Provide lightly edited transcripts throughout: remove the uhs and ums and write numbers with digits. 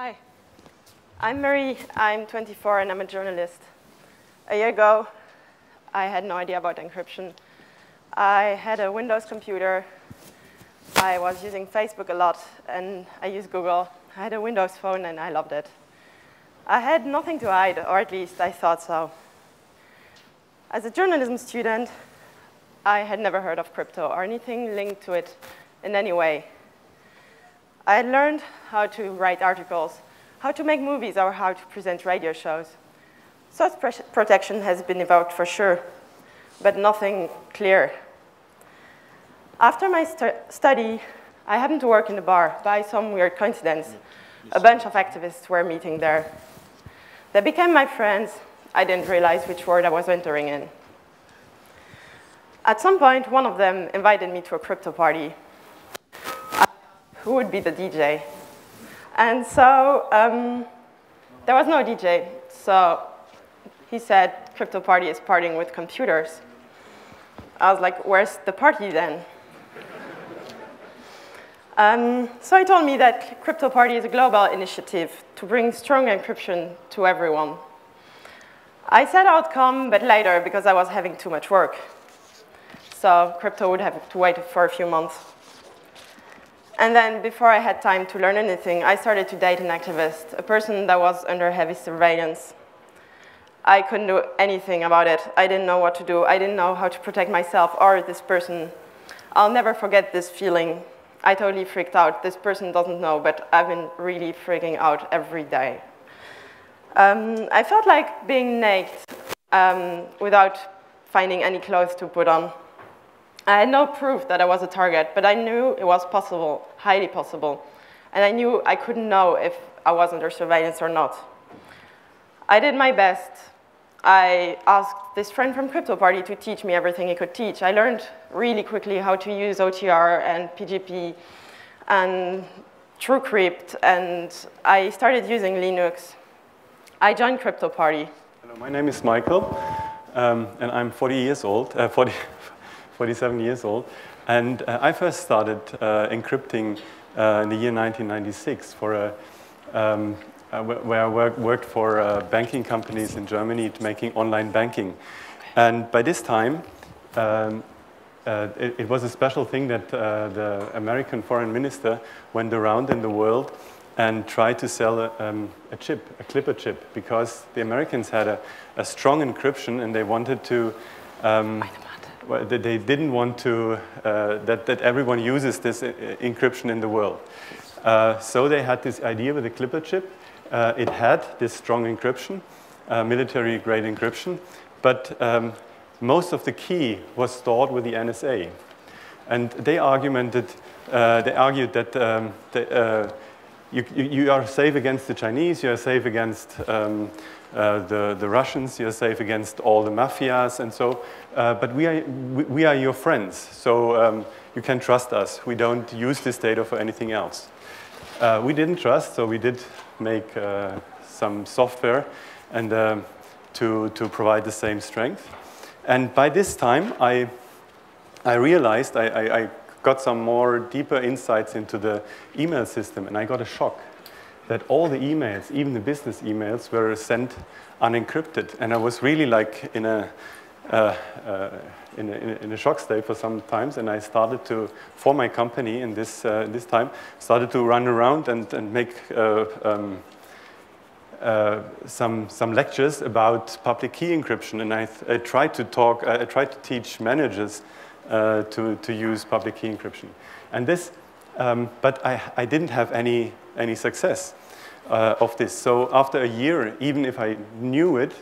Hi, I'm Marie. I'm 24 and I'm a journalist. A year ago, I had no idea about encryption. I had a Windows computer. I was using Facebook a lot, and I used Google. I had a Windows phone, and I loved it. I had nothing to hide, or at least I thought so. As a journalism student, I had never heard of crypto or anything linked to it in any way. I had learned how to write articles, how to make movies, or how to present radio shows. Source protection has been invoked for sure, but nothing clear. After my study, I happened to work in a bar. By some weird coincidence, a bunch of activists were meeting there. They became my friends. I didn't realize which world I was entering in. At some point, one of them invited me to a crypto party. Who would be the DJ? And so there was no DJ. So he said, crypto party is partying with computers. I was like, where's the party then? So he told me that CryptoParty is a global initiative to bring strong encryption to everyone. I said I'd come, but later, because I was having too much work. So crypto would have to wait for a few months. And then, before I had time to learn anything, I started to date an activist, a person that was under heavy surveillance. I couldn't do anything about it. I didn't know what to do. I didn't know how to protect myself or this person. I'll never forget this feeling. I totally freaked out. This person doesn't know, but I've been really freaking out every day. I felt like being naked without finding any clothes to put on. I had no proof that I was a target, but I knew it was possible, highly possible. And I knew I couldn't know if I was under surveillance or not. I did my best. I asked this friend from CryptoParty to teach me everything he could teach. I learned really quickly how to use OTR and PGP and TrueCrypt, and I started using Linux. I joined CryptoParty. Hello, my name is Michael, and I'm 47 years old. And I first started encrypting in the year 1996 for where I worked for banking companies in Germany making online banking. And by this time, it was a special thing that the American foreign minister went around in the world and tried to sell a chip, a Clipper chip, because the Americans had a strong encryption and they wanted to, they didn't want to, that everyone uses this encryption in the world. So they had this idea with the Clipper chip. It had this strong encryption, military-grade encryption, but most of the key was stored with the NSA. And they argued that you are safe against the Chinese, you are safe against the Russians, you are safe against all the mafias, and so. But we are your friends, so you can trust us. We don't use this data for anything else. We didn't trust, so we did make some software and to provide the same strength. And by this time, I realized I got some more deeper insights into the email system, and I got a shock that all the emails, even the business emails, were sent unencrypted. And I was really like in a shock state for some times, and I started to, for my company in this time, started to run around and make some lectures about public key encryption, and I tried to teach managers to use public key encryption, and this, but I didn't have any success of this. So after a year, even if I knew it,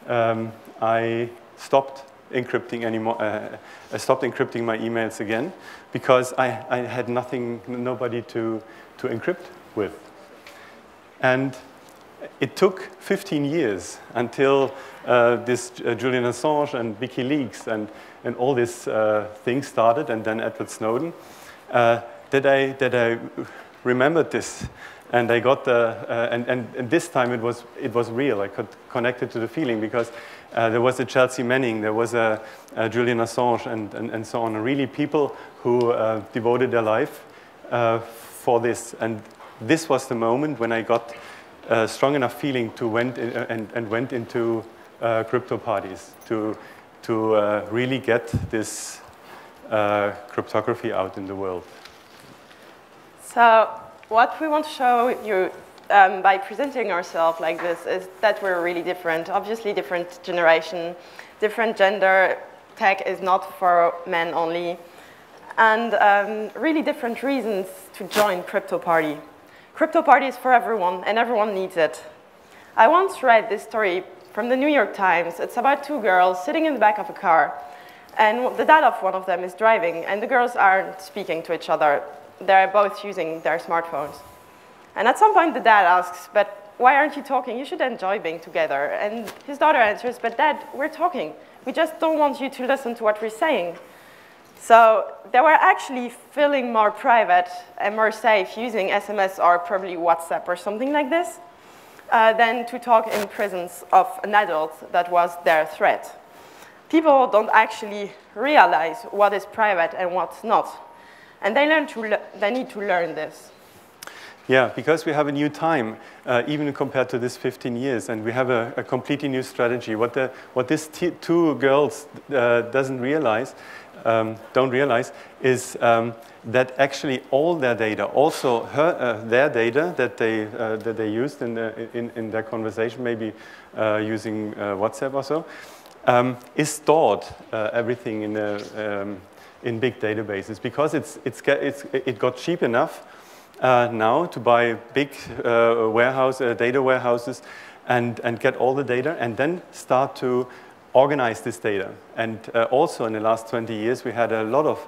I stopped encrypting anymore. I stopped encrypting my emails again because I had nobody to encrypt with. And it took 15 years until this Julian Assange and WikiLeaks and all these things started, and then Edward Snowden, that I remembered this. And I got and this time it was real. I could connect it to the feeling because there was a Chelsea Manning, there was a Julian Assange, and so on. Really, people who devoted their life for this. And this was the moment when I got a strong enough feeling to went into crypto parties to really get this cryptography out in the world. So what we want to show you by presenting ourselves like this is that we're really different. Obviously, different generation, different gender. Tech is not for men only. And really different reasons to join CryptoParty. CryptoParty is for everyone, and everyone needs it. I once read this story from the New York Times. It's about two girls sitting in the back of a car, and the dad of one of them is driving, and the girls aren't speaking to each other. They're both using their smartphones. And at some point, the dad asks, but why aren't you talking? You should enjoy being together. And his daughter answers, but Dad, we're talking. We just don't want you to listen to what we're saying. So they were actually feeling more private and more safe using SMS or probably WhatsApp or something like this than to talk in presence of an adult that was their threat. People don't actually realize what is private and what's not. And they need to learn this. Yeah, because we have a new time, even compared to this 15 years, and we have a completely new strategy. What these two girls don't realize is that actually all their data, also their data that they used in their conversation, maybe using WhatsApp or so, is stored everything in big databases, because it got cheap enough now to buy big data warehouses and get all the data and then start to organize this data. And also in the last 20 years, we had a lot of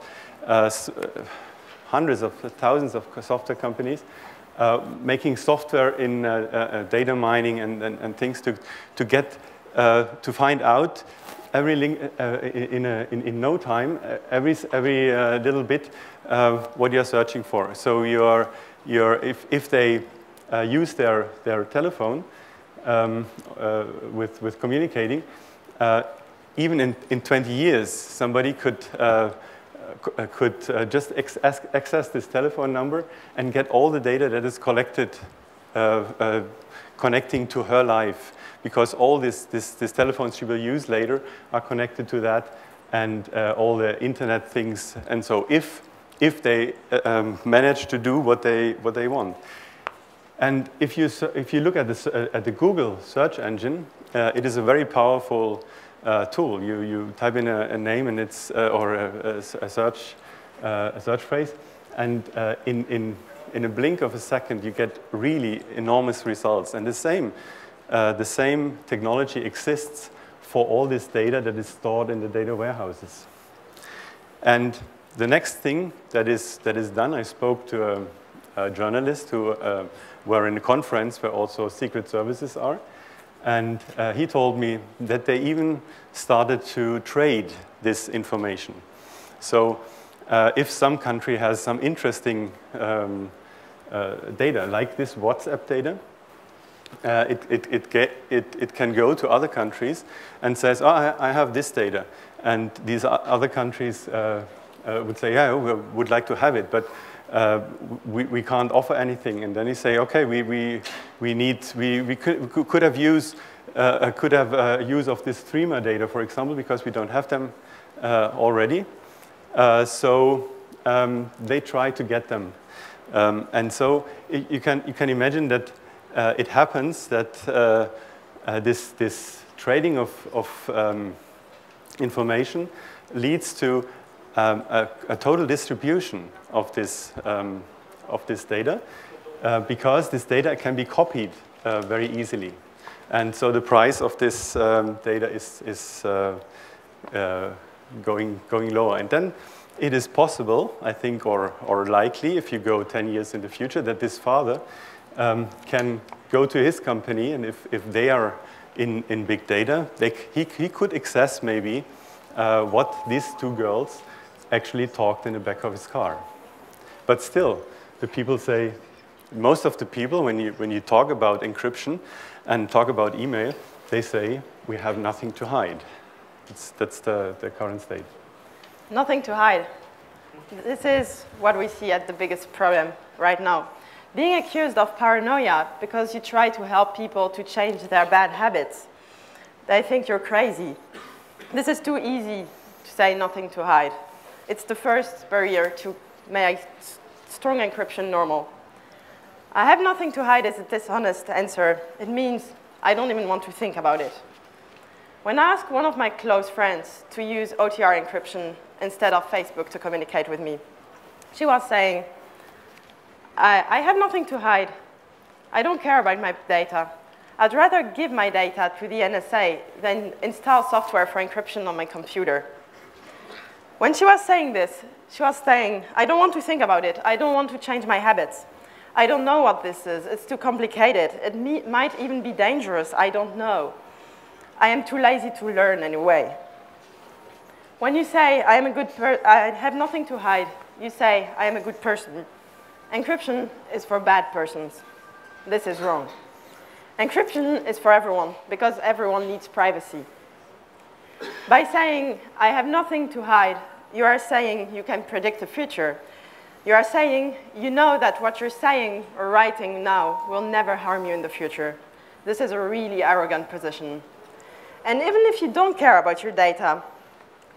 hundreds of thousands of software companies making software in data mining and things to find out every link in no time, every little bit what you're searching for. So if they use their telephone with communicating, even in 20 years, somebody could just access this telephone number and get all the data that is collected connecting to her life, because all these telephones she will use later are connected to that, and all the internet things. And so if they manage to do what they want. And if you look at the Google search engine, it is a very powerful tool. You type in a name and it's or a search phrase, and in a blink of a second you get really enormous results. And the same technology exists for all this data that is stored in the data warehouses. And the next thing that is done, I spoke to a journalist who were in a conference where also secret services are, and he told me that they even started to trade this information. So if some country has some interesting data, like this WhatsApp data, it can go to other countries and says, oh, I have this data. And these other countries would say, yeah, we would like to have it, but we can't offer anything. And then you say, okay, we could have use of this streamer data, for example, because we don't have them already. So they try to get them, and so you can imagine that it happens that this trading of information leads to a total distribution of this data, because this data can be copied very easily. And so the price of this data is going lower. And then it is possible, I think, or likely, if you go 10 years in the future, that this father can go to his company, and if they are in big data, he could access maybe what these two girls actually talked in the back of his car. But still, the people say, most of the people, when you talk about encryption and talk about email, they say, we have nothing to hide. That's the current state. Nothing to hide. This is what we see as the biggest problem right now. being accused of paranoia because you try to help people to change their bad habits. They think you're crazy. This is too easy to say nothing to hide. It's the first barrier to make strong encryption normal. I have nothing to hide is a dishonest answer. It means I don't even want to think about it. When I asked one of my close friends to use OTR encryption instead of Facebook to communicate with me, she was saying, I have nothing to hide. I don't care about my data. I'd rather give my data to the NSA than install software for encryption on my computer. When she was saying this, she was saying, I don't want to think about it. I don't want to change my habits. I don't know what this is. It's too complicated. It might even be dangerous. I don't know. I am too lazy to learn anyway. When you say, I have nothing to hide, you say, I am a good person. Encryption is for bad persons. This is wrong. Encryption is for everyone, because everyone needs privacy. By saying, I have nothing to hide, you are saying you can predict the future. You are saying you know that what you're saying or writing now will never harm you in the future. This is a really arrogant position. And even if you don't care about your data,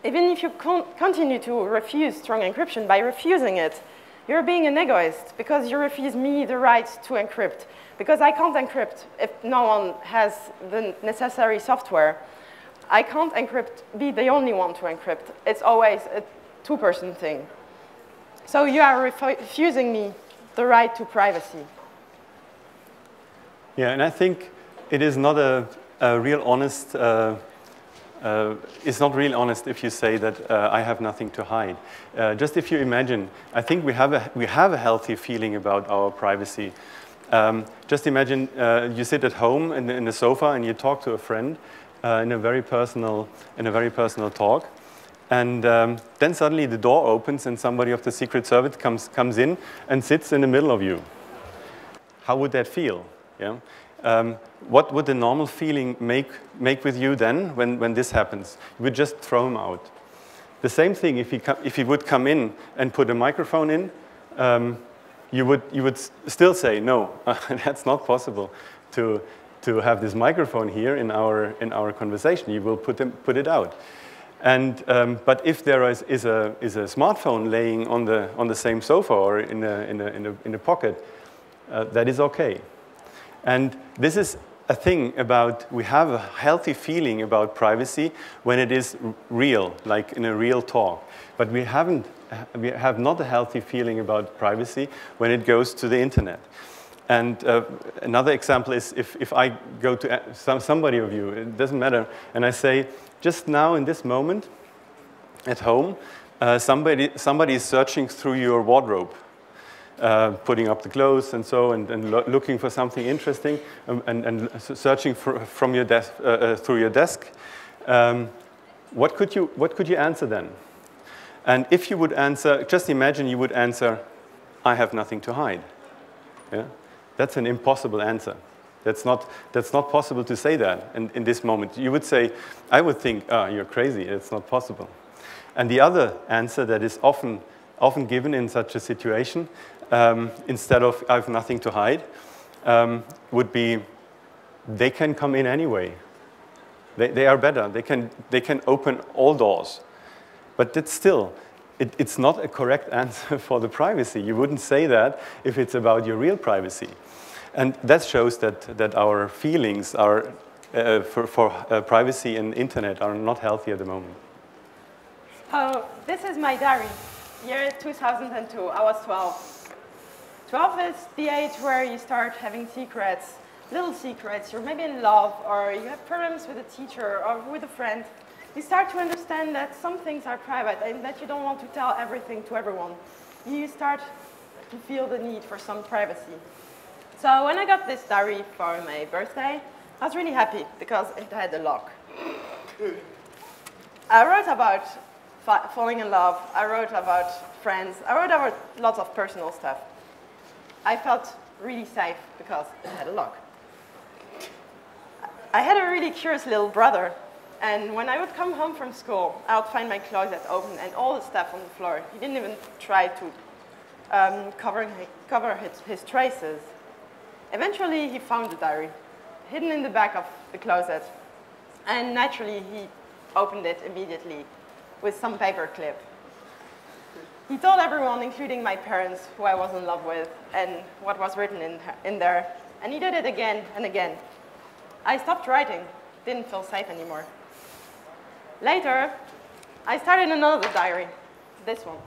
even if you continue to refuse strong encryption by refusing it, you're being an egoist because you refuse me the right to encrypt. Because I can't encrypt if no one has the necessary software. I can't be the only one to encrypt. It's always a two-person thing. So you are refusing me the right to privacy. Yeah, and I think it is not a real honest, it's not real honest if you say that I have nothing to hide. Just if you imagine, I think we have a healthy feeling about our privacy. Just imagine you sit at home in the sofa and you talk to a friend in a very personal talk. And then suddenly the door opens and somebody of the Secret Service comes in and sits in the middle of you. How would that feel? Yeah? What would the normal feeling make with you then when this happens? You would just throw him out. The same thing if he would come in and put a microphone in, you would still say, no, that's not possible to have this microphone here in our conversation. You will put it out. And but if there is a smartphone laying on the same sofa or in a pocket, that is okay. And this is a thing about we have a healthy feeling about privacy when it is real, like in a real talk. But we have not a healthy feeling about privacy when it goes to the internet. And another example is if I go to somebody of you, it doesn't matter, and I say, just now in this moment at home, somebody is searching through your wardrobe, putting up the clothes and so, and looking for something interesting, and searching from your desk, through your desk. What could you answer then? And if you would answer, just imagine you would answer, I have nothing to hide. Yeah? That's an impossible answer. That's not possible to say that in this moment. You would say, I would think, oh, you're crazy, it's not possible. And the other answer that is often given in such a situation, instead of I have nothing to hide, would be, they can come in anyway. They are better. They can open all doors. But that's still, it's not a correct answer for the privacy. You wouldn't say that if it's about your real privacy. And that shows that our feelings are, for privacy and internet are not healthy at the moment. Oh, this is my diary. Year 2002, I was 12. 12 is the age where you start having secrets, little secrets. You're maybe in love, or you have problems with a teacher or with a friend. You start to understand that some things are private and that you don't want to tell everything to everyone. You start to feel the need for some privacy. So when I got this diary for my birthday, I was really happy because it had a lock. I wrote about falling in love. I wrote about friends. I wrote about lots of personal stuff. I felt really safe because it had a lock. I had a really curious little brother. And when I would come home from school, I would find my closet open and all the stuff on the floor. He didn't even try to cover his traces. Eventually, he found the diary, hidden in the back of the closet. And naturally, he opened it immediately with some paper clip. He told everyone, including my parents, who I was in love with, and what was written in there. And he did it again and again. I stopped writing, didn't feel safe anymore. Later, I started another diary, this one,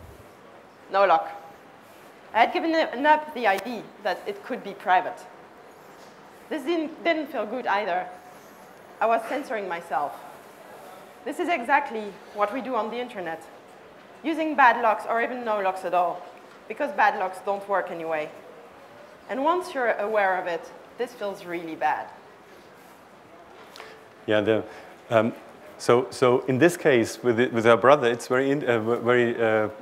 no lock. I had given up the idea that it could be private. This didn't feel good either. I was censoring myself. This is exactly what we do on the internet, using bad locks or even no locks at all, because bad locks don't work anyway. And once you're aware of it, this feels really bad. Yeah, so in this case, with our brother, it's very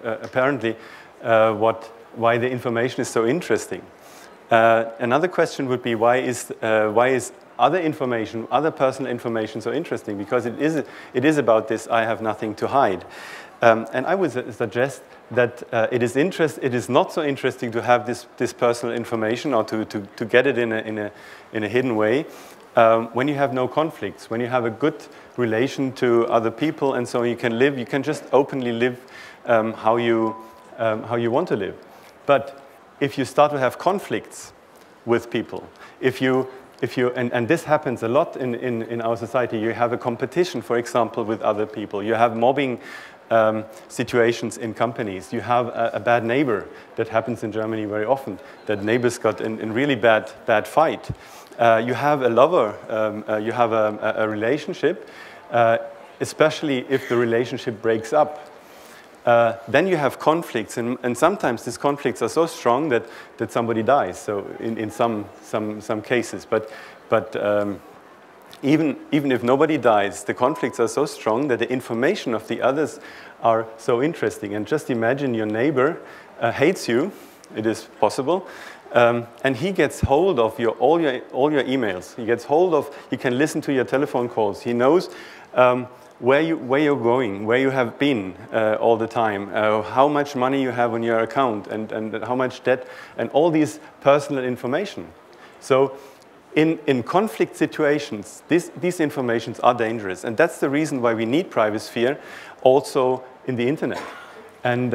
apparently why the information is so interesting. Another question would be why is other information, other personal information so interesting? Because it is about this, I have nothing to hide. And I would suggest that it is not so interesting to have this personal information or to get it in a hidden way when you have no conflicts, when you have a good relation to other people, and so you can just openly live how you want to live. But if you start to have conflicts with people, and this happens a lot in our society, you have a competition, for example, with other people. You have mobbing situations in companies. You have a bad neighbor. That happens in Germany very often, that neighbors got in really bad fight. You have a lover, you have a relationship, especially if the relationship breaks up. Then you have conflicts, and sometimes these conflicts are so strong that somebody dies. So in some cases, but even if nobody dies, the conflicts are so strong that the information of the others are so interesting. And just imagine your neighbor hates you. It is possible. And he gets hold of all your emails. He gets hold of. He can listen to your telephone calls. He knows where you're going, where you have been all the time, how much money you have on your account, and how much debt, and all these personal information. So in conflict situations, these informations are dangerous, and that's the reason why we need privacy also in the internet. And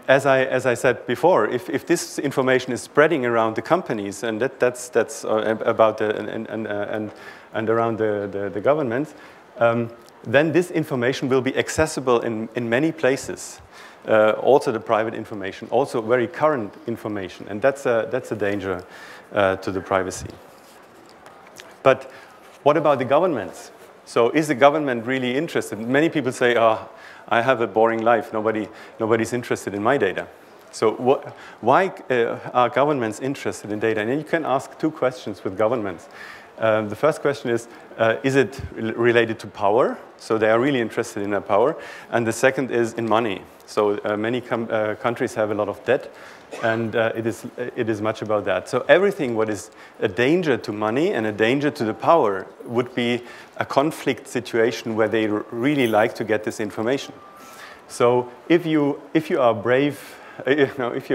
as I said before, if this information is spreading around the companies, and that's about and around the government, then this information will be accessible in many places. Also the private information, also very current information, and that's a danger to the privacy. But what about the governments? So is the government really interested? Many people say, "Oh, I have a boring life. Nobody's interested in my data." So why are governments interested in data? And you can ask two questions with governments. The first question is it related to power? So they are really interested in their power. And the second is in money. So many countries have a lot of debt, and it is much about that. So everything what is a danger to money and a danger to the power would be a conflict situation where they really like to get this information. So if you are brave, if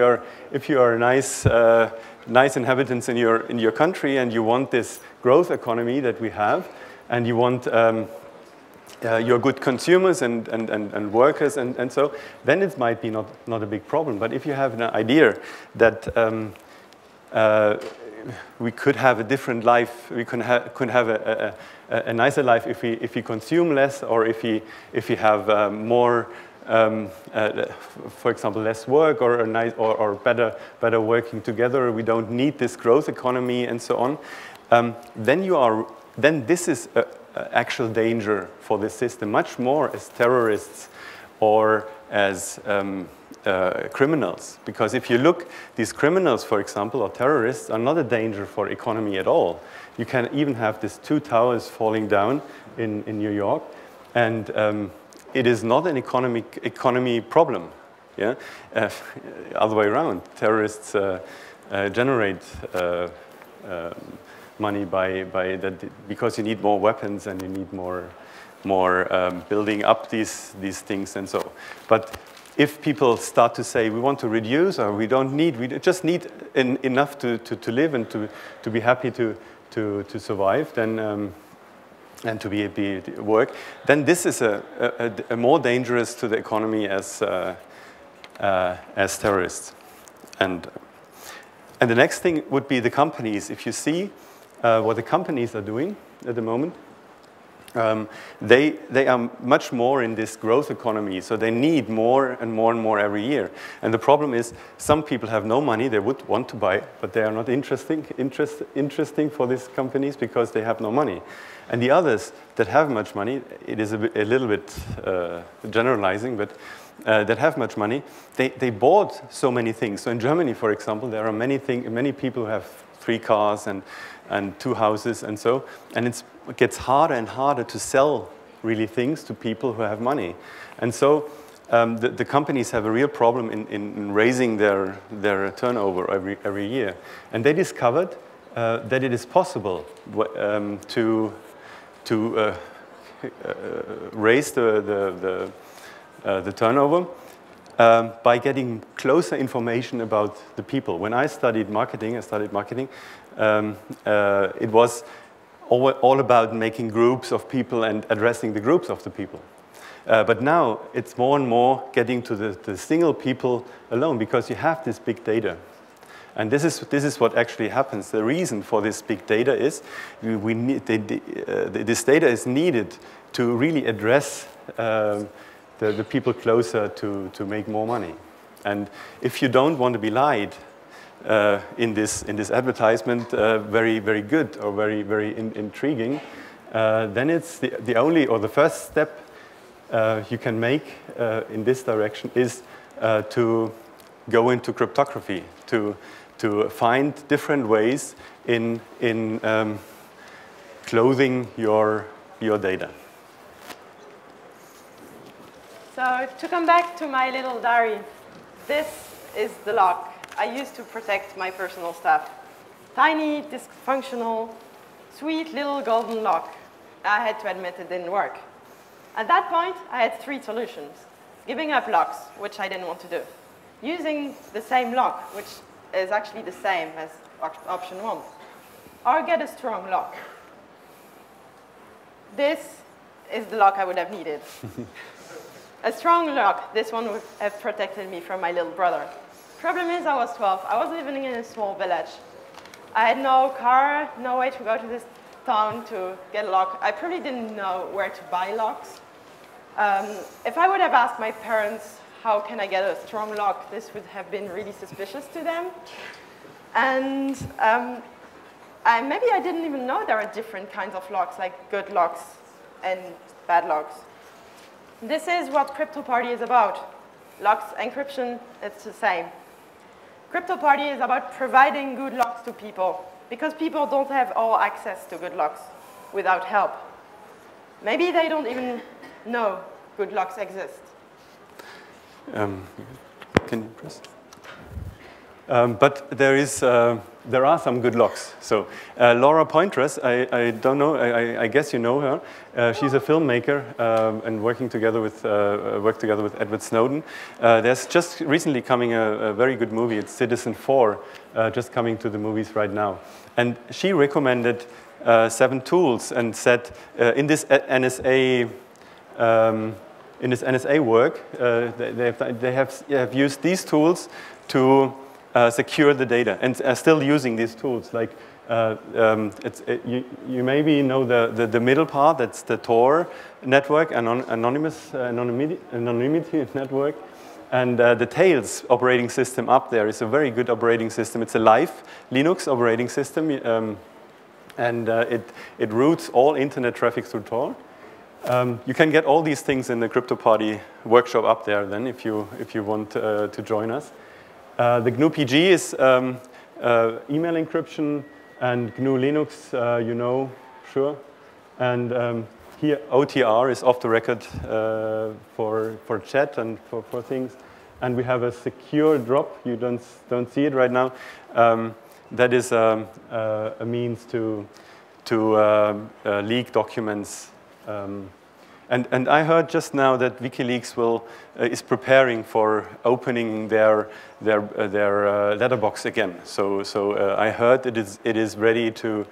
you are nice inhabitants in your country, and you want this growth economy that we have, and you want your good consumers and workers, and so then it might be not a big problem. But if you have an idea that we could have a different life, we could have a nicer life if we consume less, or if we have more. For example, less work, or better working together. We don't need this growth economy and so on. Then this is an actual danger for the system, much more as terrorists or as criminals. Because if you look, these criminals, for example, or terrorists, are not a danger for economy at all. You can even have these 2 towers falling down in New York, and it is not an economy problem. Yeah, other way around. Terrorists generate money by that, because you need more weapons and you need more building up these things and so. But if people start to say, we want to reduce, or we don't need, we just need enough to live and to be happy to survive, then and to be work, then this is a more dangerous to the economy as terrorists. And the next thing would be the companies. If you see what the companies are doing at the moment, they are much more in this growth economy, so they need more and more and more every year. And the problem is, some people have no money, they would want to buy, but they are not interesting for these companies because they have no money. And the others that have much money, it is a little bit generalizing, but that have much money, they bought so many things. So in Germany, for example, there are many people who have 3 cars and 2 houses and so, and it gets harder and harder to sell really things to people who have money. And so the companies have a real problem in raising their turnover every year. And they discovered that it is possible to raise the turnover by getting closer information about the people. When I studied marketing, it was all about making groups of people and addressing the groups of the people. But now it's more and more getting to the single people alone, because you have this big data. And this is what actually happens. The reason for this big data is this data is needed to really address the people closer to make more money. And if you don't want to be lied in this advertisement, very, very good or very, very intriguing, then it's the only or the first step you can make in this direction is to go into cryptography, to find different ways in clothing your data. So to come back to my little diary, this is the lock I used to protect my personal stuff. Tiny, dysfunctional, sweet little golden lock. I had to admit it didn't work. At that point, I had 3 solutions. Giving up locks, which I didn't want to do. Using the same lock, which is actually the same as option 1. Or get a strong lock. This is the lock I would have needed. A strong lock, this one would have protected me from my little brother. Problem is, I was 12. I was living in a small village. I had no car, no way to go to this town to get a lock. I probably didn't know where to buy locks. If I would have asked my parents, how can I get a strong lock, this would have been really suspicious to them. And maybe I didn't even know there are different kinds of locks, like good locks and bad locks. This is what CryptoParty is about. Locks, encryption, it's the same. CryptoParty is about providing good locks to people, because people don't have all access to good locks without help. Maybe they don't even know good locks exist. Can you press? But there are some good locks. So Laura Poitras, I don't know, I guess you know her. She's a filmmaker and worked together with Edward Snowden. There's just recently coming a very good movie. It's Citizen 4, just coming to the movies right now. And she recommended 7 tools and said in this NSA work, they have used these tools to secure the data, and are still using these tools. Like you maybe know the middle part, that's the Tor network, anonymity network, and the Tails operating system up there is a very good operating system. It's a live Linux operating system, and it routes all internet traffic through Tor. You can get all these things in the CryptoParty workshop up there then, if you want to join us. The GNU PG is email encryption, and GNU Linux, you know, sure. And here OTR is off the record for chat and for things. And we have a secure drop. You don't see it right now. That is a means to leak documents And I heard just now that WikiLeaks is preparing for opening their letterbox again. So I heard it is ready to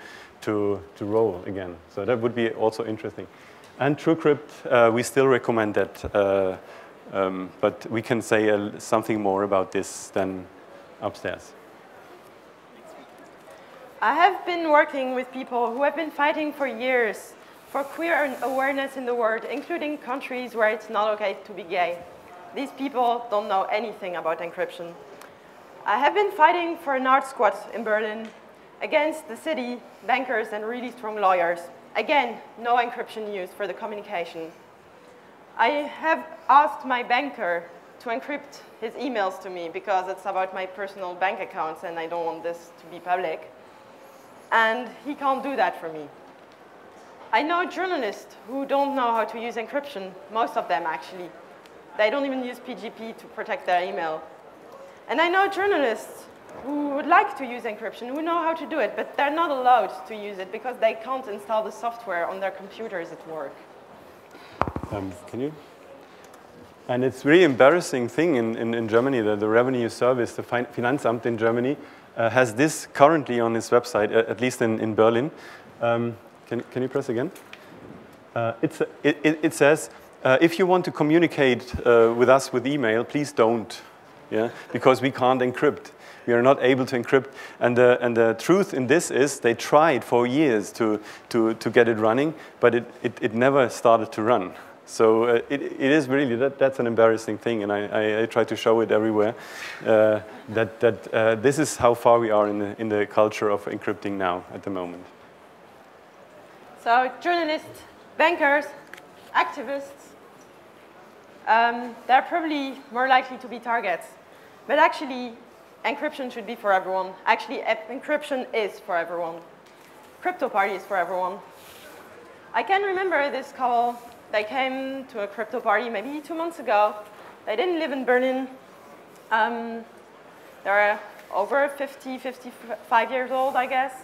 roll again. So that would be also interesting. And TrueCrypt, we still recommend that, but we can say something more about this than upstairs. I have been working with people who have been fighting for years for queer awareness in the world, including countries where it's not okay to be gay. These people don't know anything about encryption. I have been fighting for an art squad in Berlin against the city, bankers, and really strong lawyers. Again, no encryption used for the communication. I have asked my banker to encrypt his emails to me because it's about my personal bank accounts and I don't want this to be public. And he can't do that for me. I know journalists who don't know how to use encryption, most of them actually. They don't even use PGP to protect their email. And I know journalists who would like to use encryption, who know how to do it, but they're not allowed to use it because they can't install the software on their computers at work. Can you? And it's really embarrassing thing in Germany that the revenue service, the Finanzamt in Germany, has this currently on its website, at least in Berlin. Can you press again? It says, if you want to communicate with us with email, please don't, yeah? Because we can't encrypt. We are not able to encrypt. And the truth in this is they tried for years to get it running, but it never started to run. So it is really, that's an embarrassing thing, and I try to show it everywhere, that this is how far we are in the culture of encrypting now at the moment. So journalists, bankers, activists, they're probably more likely to be targets. But actually, encryption should be for everyone. Actually, encryption is for everyone. CryptoParty is for everyone. I can remember this couple. They came to a CryptoParty maybe 2 months ago. They didn't live in Berlin. They're over 50, 55 years old, I guess.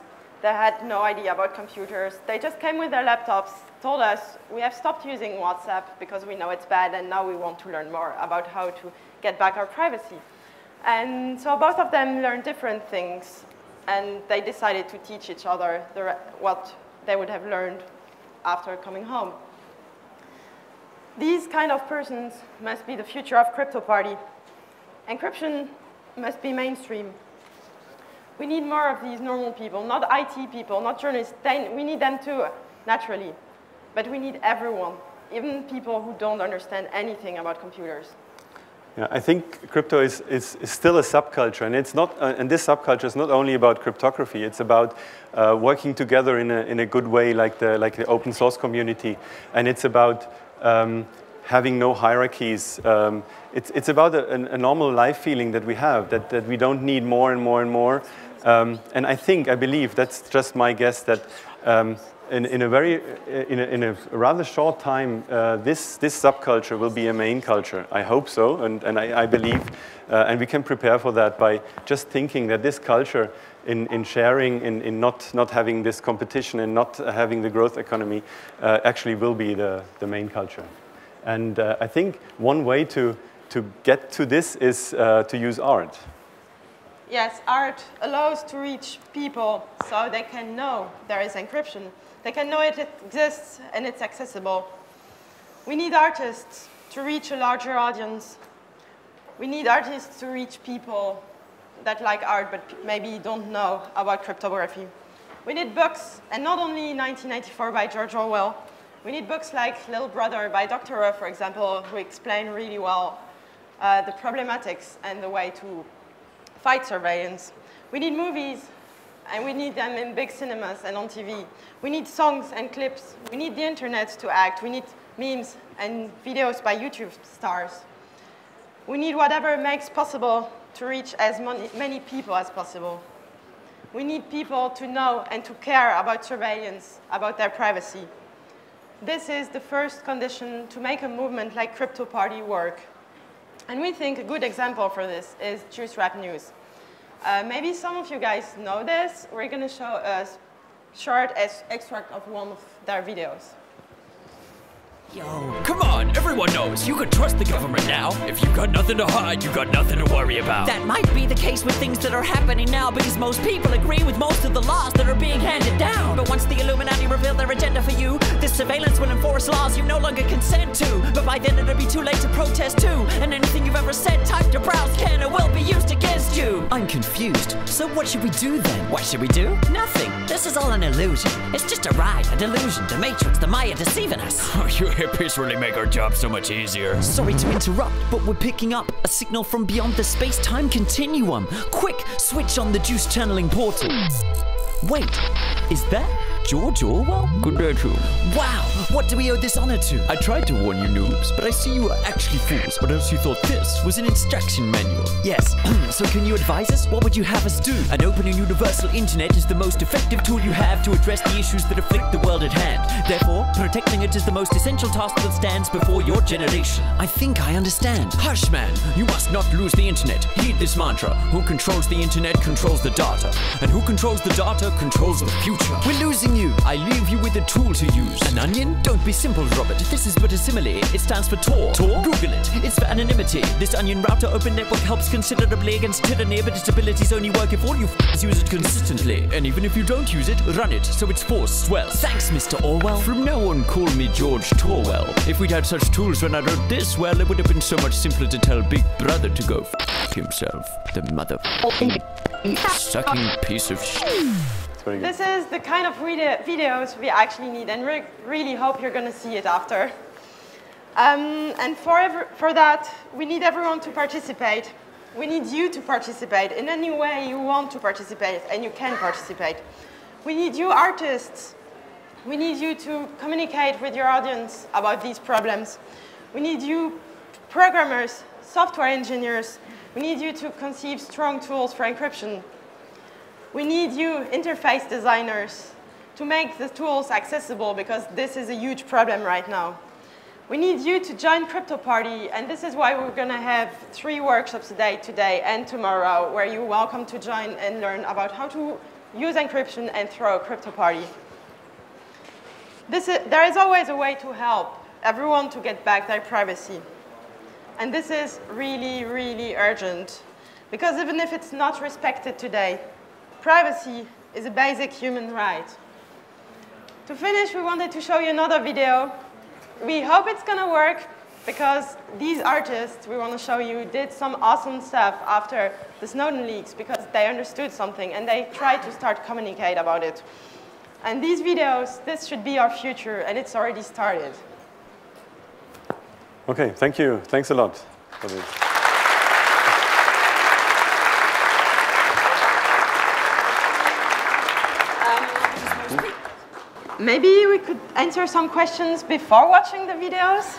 They had no idea about computers. They just came with their laptops, told us, we have stopped using WhatsApp because we know it's bad, and now we want to learn more about how to get back our privacy. And so both of them learned different things, and they decided to teach each other what they would have learned after coming home. These kind of persons must be the future of CryptoParty. Encryption must be mainstream. We need more of these normal people, not IT people, not journalists. We need them too, naturally. But we need everyone, even people who don't understand anything about computers. Yeah, I think crypto is still a subculture, and it's not. And this subculture is not only about cryptography. It's about working together in a good way, like the open source community, and it's about having no hierarchies. It's about a normal life feeling that we have, that we don't need more and more and more. And I believe, that's just my guess, that in a rather short time, this subculture will be a main culture. I hope so, and I believe, and we can prepare for that by just thinking that this culture, in sharing, in not having this competition and not having the growth economy, actually will be the main culture. And I think one way to get to this is to use art. Yes, art allows to reach people so they can know there is encryption. They can know it exists and it's accessible. We need artists to reach a larger audience. We need artists to reach people that like art but maybe don't know about cryptography. We need books, and not only 1984 by George Orwell. We need books like Little Brother by Dr. Ruff, for example, who explain really well the problematics and the way to fight surveillance. We need movies, and we need them in big cinemas and on TV. We need songs and clips. We need the internet to act. We need memes and videos by YouTube stars. We need whatever makes possible to reach as many people as possible. We need people to know and to care about surveillance, about their privacy. This is the first condition to make a movement like CryptoParty work. And we think a good example for this is Juice Rap News. Maybe some of you guys know this. We're going to show a short extract of one of their videos. Yo, come on, everyone knows you can trust the government now. If you've got nothing to hide, you've got nothing to worry about. That might be the case with things that are happening now, because most people agree with most of the laws that are being handed down. But once the Illuminati reveal their agenda for you, this surveillance will enforce laws you no longer consent to. But by then it'll be too late to protest too, and anything you've ever said, typed or browsed can or will be used against you. I'm confused. So what should we do then? What should we do? Nothing. This is all an illusion. It's just a ride, a delusion, the Matrix, the Maya deceiving us. You hippies really make our job so much easier. Sorry to interrupt, but we're picking up a signal from beyond the space-time continuum. Quick, switch on the juice channeling portal. Wait, is that George Orwell? Good day to you. Wow, what do we owe this honor to? I tried to warn you noobs, but I see you are actually fools, or else you thought this was an instruction manual. Yes, so can you advise us? What would you have us do? An open and universal internet is the most effective tool you have to address the issues that afflict the world at hand. Therefore, protecting it is the most essential task that stands before your generation. I think I understand. Hush, man. You must not lose the internet. Heed this mantra. Who controls the internet controls the data. And who controls the data controls the future. We're losing you. I leave you with a tool to use. An onion? Don't be simple, Robert. This is but a simile. It stands for Tor. Tor? Google it. It's for anonymity. This onion router open network helps considerably against tyranny, but its abilities only work if all you use it consistently. And even if you don't use it, run it so its force swells. Thanks, Mr. Orwell. From now on, call me George Torwell. If we'd had such tools when I wrote this, well, it would have been so much simpler to tell Big Brother to go f himself. The sucking piece of shit. This is the kind of videos we actually need, and we really hope you're going to see it after. And for that, we need everyone to participate. We need you to participate in any way you want to participate, and you can participate. We need you artists. We need you to communicate with your audience about these problems. We need you programmers, software engineers. We need you to conceive strong tools for encryption. We need you interface designers to make the tools accessible, because this is a huge problem right now. We need you to join CryptoParty, and this is why we're going to have 3 workshops today and tomorrow, where you're welcome to join and learn about how to use encryption and throw a CryptoParty. There is always a way to help everyone to get back their privacy. And this is really, really urgent, because even if it's not respected today, privacy is a basic human right. To finish, we wanted to show you another video. We hope it's going to work, because these artists we want to show you did some awesome stuff after the Snowden leaks, because they understood something and they tried to start communicate about it. And these videos, this should be our future, and it's already started. Okay, thank you. Thanks a lot for this. Maybe we could answer some questions before watching the videos?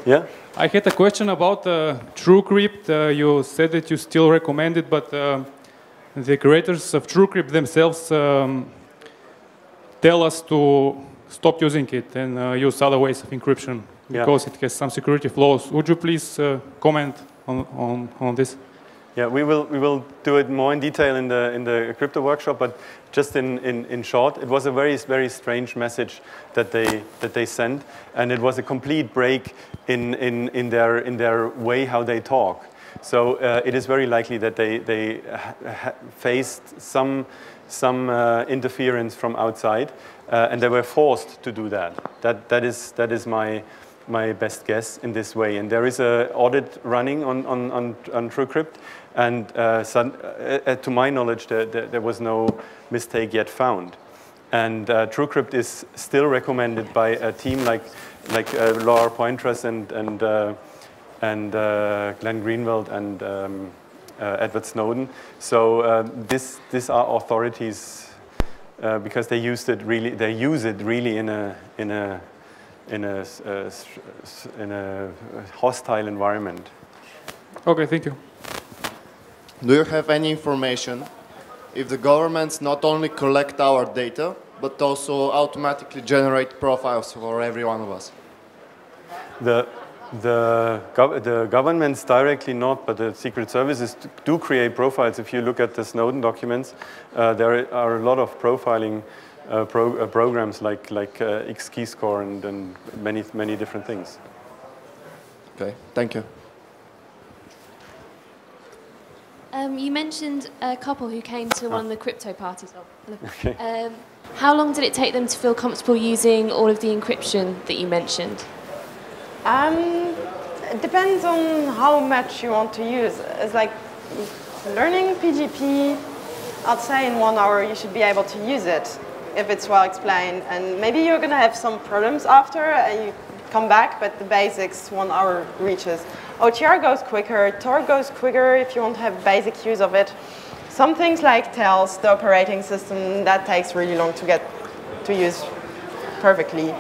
Yeah? I had a question about TrueCrypt. You said that you still recommend it, but the creators of TrueCrypt themselves tell us to stop using it and use other ways of encryption because it has some security flaws. Would you please comment on this? Yeah, we will do it more in detail in the crypto workshop, but just in short, it was a very, very strange message that they sent, and it was a complete break in their way how they talk. So it is very likely that they faced some interference from outside, and they were forced to do that. That is my best guess in this way. And there is an audit running on TrueCrypt, and to my knowledge, there was no mistake yet found. And TrueCrypt is still recommended by a team like Laura Poitras and Glenn Greenwald and Edward Snowden. So these are authorities because they use it really in a hostile environment. Okay, thank you. Do you have any information if the governments not only collect our data, but also automatically generate profiles for every one of us? The governments directly not, but the secret services do create profiles. If you look at the Snowden documents, there are a lot of profiling programs like X-keyscore and many different things. Okay, thank you. You mentioned a couple who came to one of the crypto parties. Oh, hello. Okay. How long did it take them to feel comfortable using all of the encryption that you mentioned? It depends on how much you want to use. It's like learning PGP, I'd say in 1 hour you should be able to use it if it's well explained. And maybe you're going to have some problems after and you come back, but the basics 1 hour reaches. OTR goes quicker, Tor goes quicker if you want to have basic use of it. Some things like Tails, the operating system, that takes really long to get to use perfectly.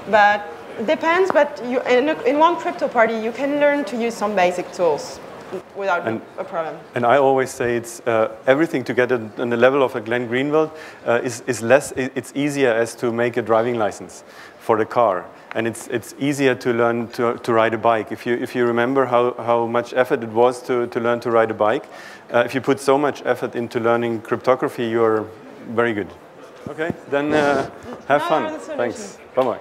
But it depends, but in one crypto party you can learn to use some basic tools without a problem. And I always say it's everything to get on the level of a Glenn Greenwald it's easier as to make a driving license for the car. And it's easier to learn to ride a bike. If you remember how much effort it was to learn to ride a bike, if you put so much effort into learning cryptography, you're very good. Okay, then have fun. Thanks. Bye-bye.